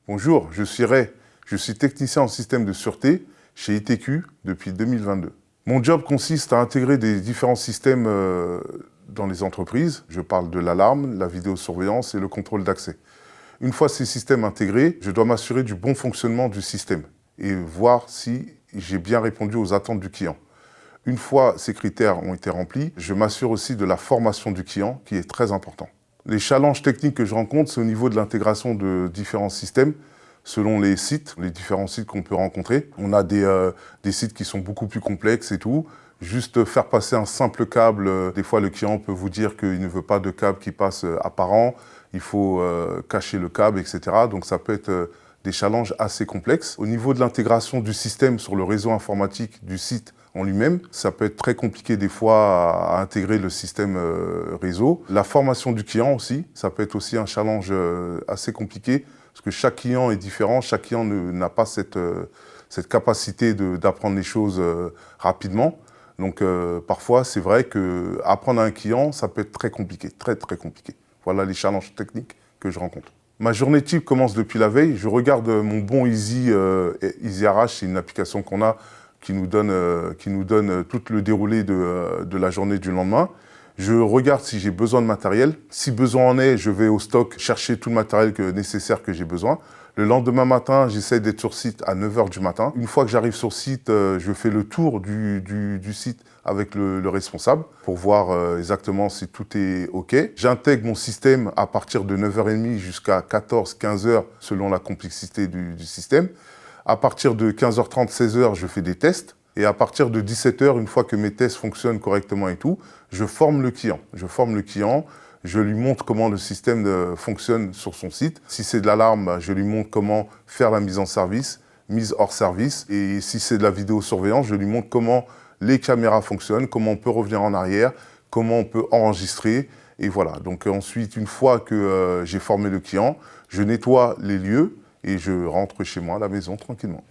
Bonjour, je suis Ray. Je suis technicien en système de sûreté chez ITQ depuis 2022. Mon job consiste à intégrer des différents systèmes dans les entreprises. Je parle de l'alarme, la vidéosurveillance et le contrôle d'accès. Une fois ces systèmes intégrés, je dois m'assurer du bon fonctionnement du système et voir si j'ai bien répondu aux attentes du client. Une fois ces critères ont été remplis, je m'assure aussi de la formation du client qui est très important. Les challenges techniques que je rencontre, c'est au niveau de l'intégration de différents systèmes selon les sites, les différents sites qu'on peut rencontrer. On a des sites qui sont beaucoup plus complexes et tout. Juste faire passer un simple câble, des fois le client peut vous dire qu'il ne veut pas de câble qui passe apparent, il faut cacher le câble, etc. Donc ça peut être des challenges assez complexes. Au niveau de l'intégration du système sur le réseau informatique du site en lui-même, ça peut être très compliqué des fois à intégrer le système réseau. La formation du client aussi, ça peut être aussi un challenge assez compliqué parce que chaque client est différent, chaque client n'a pas cette capacité d'apprendre les choses rapidement. Donc parfois, c'est vrai qu'apprendre à un client, ça peut être très compliqué, très compliqué. Voilà les challenges techniques que je rencontre. Ma journée type commence depuis la veille. Je regarde mon bon Easy RH, c'est une application qu'on a qui nous donne tout le déroulé de la journée du lendemain. Je regarde si j'ai besoin de matériel. Si besoin en est, je vais au stock chercher tout le matériel nécessaire que j'ai besoin. Le lendemain matin, j'essaie d'être sur site à 9 h du matin. Une fois que j'arrive sur site, je fais le tour du site avec le responsable pour voir exactement si tout est OK. J'intègre mon système à partir de 9 h 30 jusqu'à 14 h 15 h selon la complexité du système. À partir de 15 h 30, 16 h, je fais des tests. Et à partir de 17 h, une fois que mes tests fonctionnent correctement et tout, je forme le client. Je lui montre comment le système fonctionne sur son site. Si c'est de l'alarme, je lui montre comment faire la mise en service, mise hors service. Et si c'est de la vidéosurveillance, je lui montre comment les caméras fonctionnent, comment on peut revenir en arrière, comment on peut enregistrer. Et voilà. Donc ensuite, une fois que j'ai formé le client, je nettoie les lieux et je rentre chez moi à la maison tranquillement.